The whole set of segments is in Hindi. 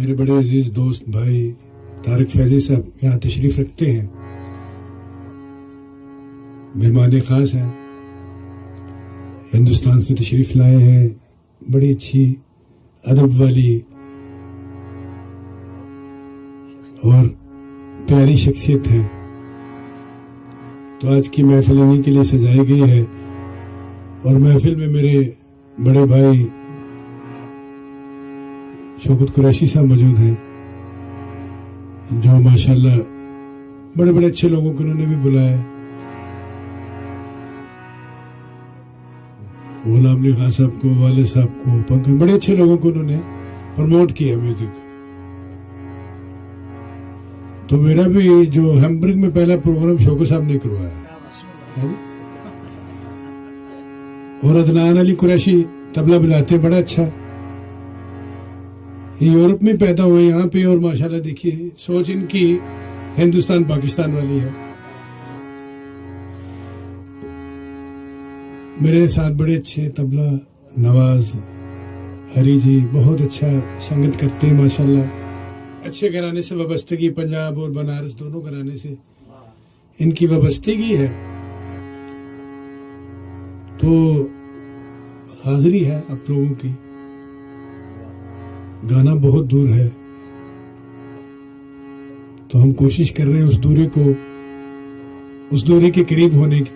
मेरे बड़े अजीज दोस्त भाई तारिक फैजी साहब यहाँ तशरीफ रखते हैं, मेहमान खास हैं, हिंदुस्तान से तशरीफ लाए हैं, बड़ी अच्छी अदब वाली और प्यारी शख्सियत है। तो आज की महफिल इन्हीं के लिए सजाई गई है और महफिल में मेरे बड़े भाई शौकत कुरैशी साहब मौजूद हैं, जो माशाल्लाह बड़े बड़े अच्छे लोगों को उन्होंने भी बुलाया। गुलाम अली खान साहब को, वाले साहब को, पंकज, बड़े अच्छे लोगों को उन्होंने प्रमोट किया म्यूजिक। तो मेरा भी जो हैम्बर्ग में पहला प्रोग्राम शौकत साहब ने करवाया और अदनान अली कुरैशी तबला बजाते, बड़ा अच्छा। ये यूरोप में पैदा हुए यहाँ पे और माशाल्लाह देखिए सोच इनकी हिंदुस्तान पाकिस्तान वाली है। मेरे साथ बड़े अच्छे तबला नवाज हरी जी बहुत अच्छा संगीत करते हैं माशाल्लाह। अच्छे घराने से वाबस्तगी, पंजाब और बनारस दोनों घराने से इनकी वाबस्तगी है। तो हाजिरी है आप लोगों की, गाना बहुत दूर है तो हम कोशिश कर रहे हैं उस दूरी के करीब होने की।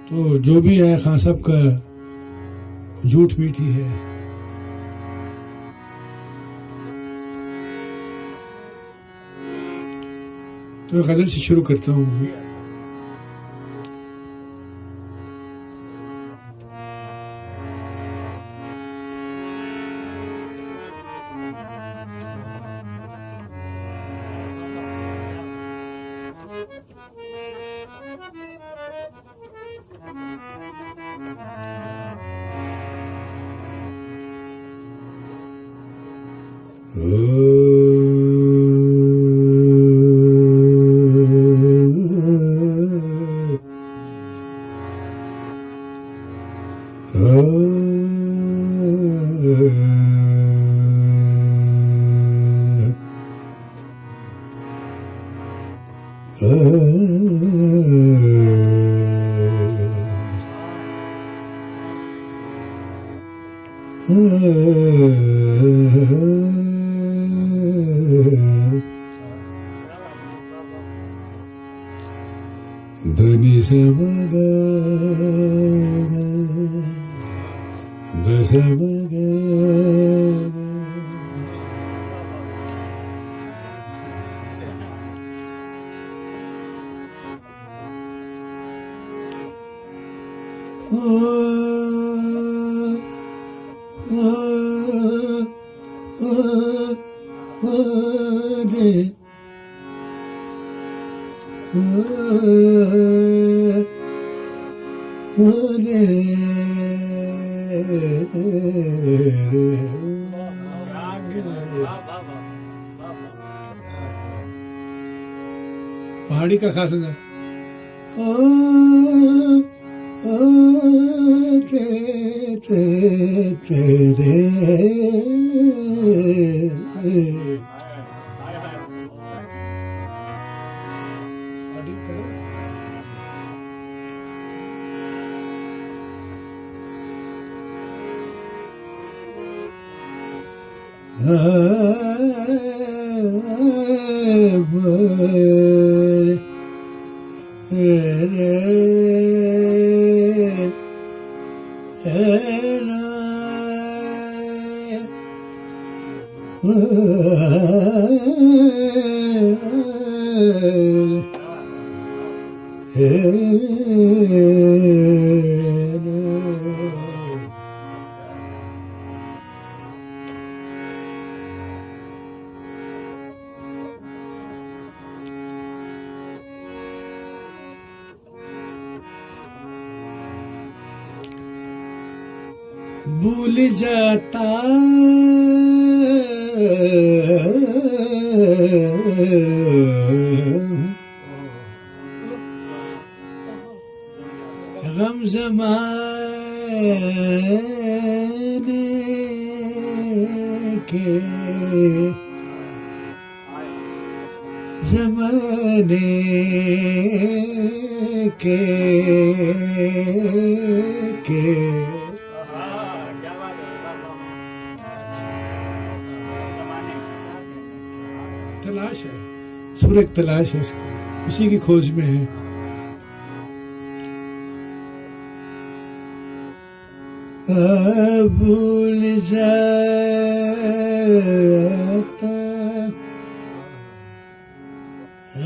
तो जो भी है खान साहब का झूठ मीठी है। तो गजल से शुरू करता हूँ। धनी से बगा दस बगा पहाड़ी का खास अंदाज। भूल जाता गम ज़माने के ज़माने के तलाश है, सुर एक तलाश है उसकी, उसी की खोज में है। भूल जाता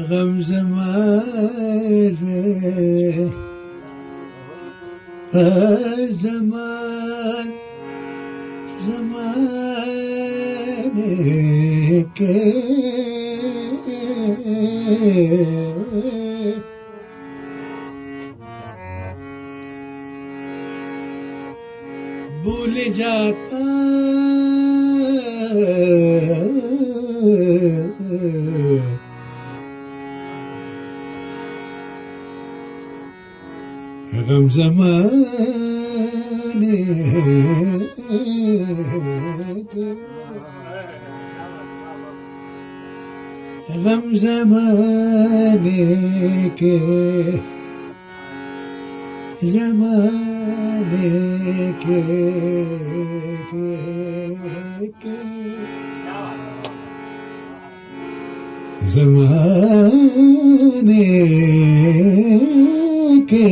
गम ज़माने ज़माने के भूल जाता गम ज़माने के, गम ज़माने के, ज़माने के ज़माने के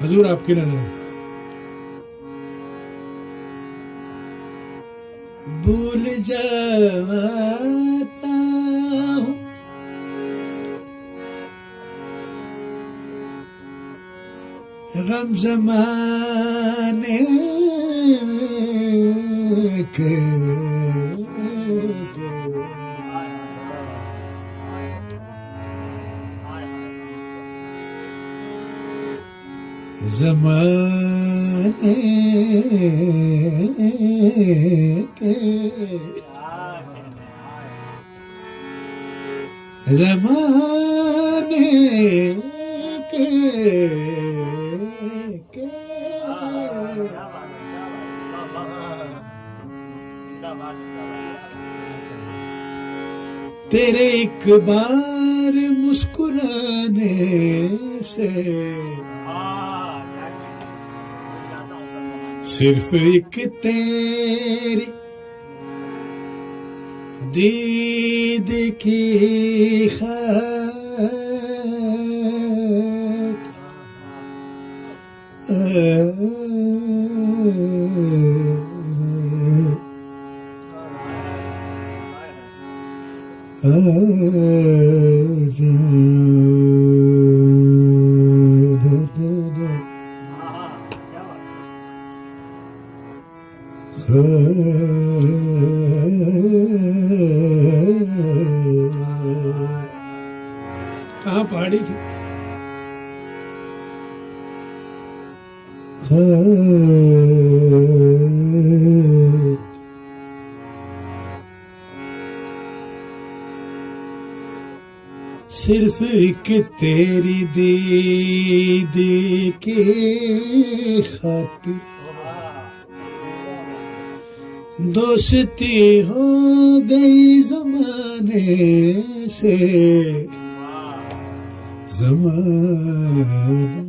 हजूर आपकी नजर भूल जाता हूँ गम ज़माने के ज़माने के ज़माने के तेरे एक बार मुस्कुराने से सिर्फ एक तेरी दीद की कहाँ पहाड़ी थी सिर्फ एक तेरी दीद की खातिर दोस्ती हो गई ज़माने से ज़माना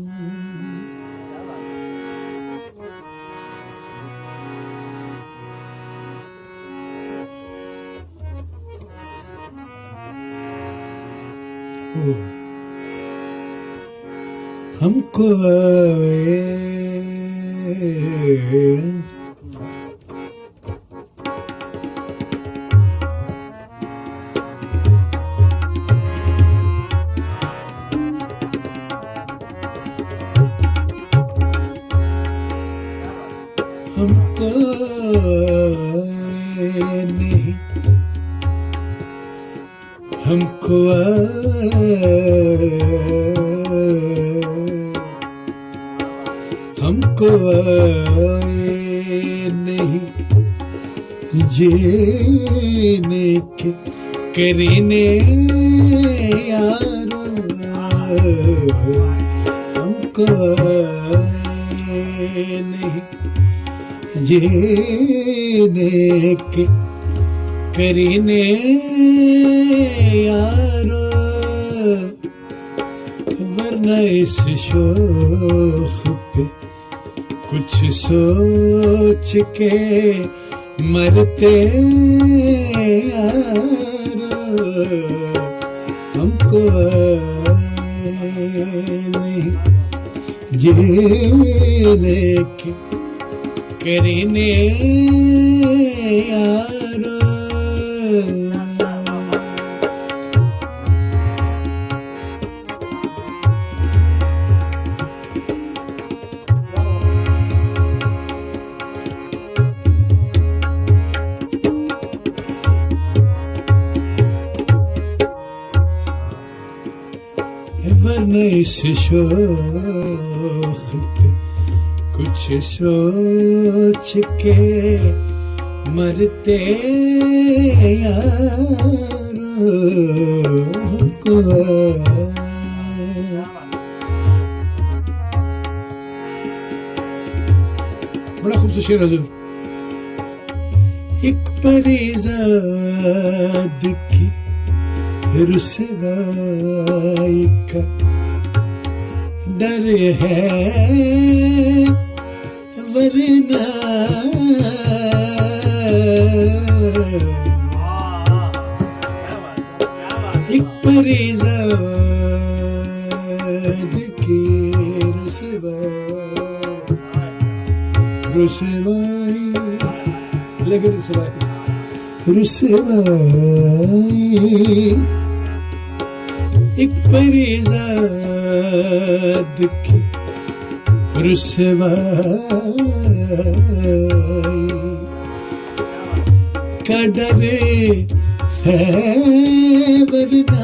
हमको हमको नहीं हमको हमको नहीं जीने के करीने यारो हमको नहीं जीने के करीने यारो वरना इस शोख पे कुछ सोच के मरते यारो हमको नहीं जीने के करीने यारो वरना इस शोख पे कुछ सोच के मरते यारो को बड़ा खूबसूरत शेर हजूर। एक परीज़ाद की रुसवाई का डर है वरना एक परीज़ाद की रुसवाई लगे रुसवाई एक परीज़ाद की रुसवाई का डर है वरना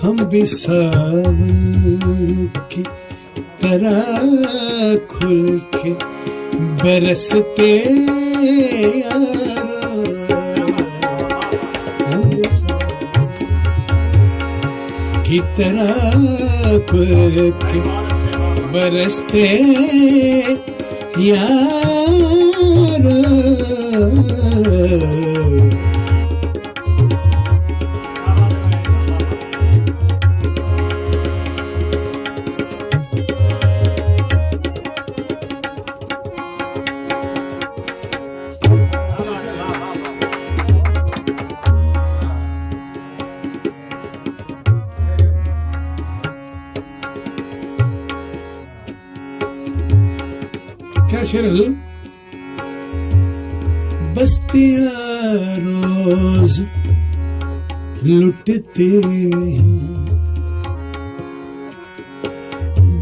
हम भी सावन की तरह खुल के बरसते की तरह खुल के बरसते यारो क्या शेर है? बस्तियाँ रोज लुटते हैं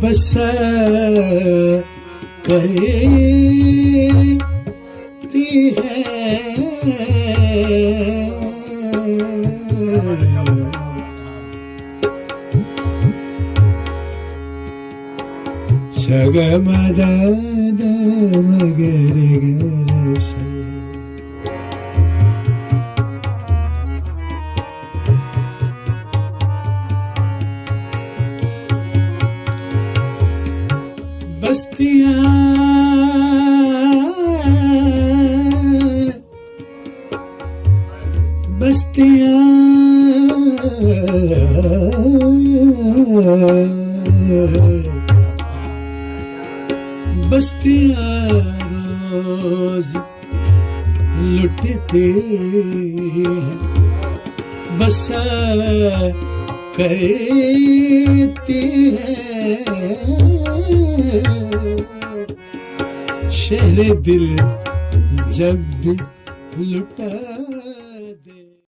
बसा करती है शगमदद मगर गरस बस्तियाँ बस्तियाँ बस्तियाँ रोज लुटते हैं बसा करती है शहर दिल जब भी लुटा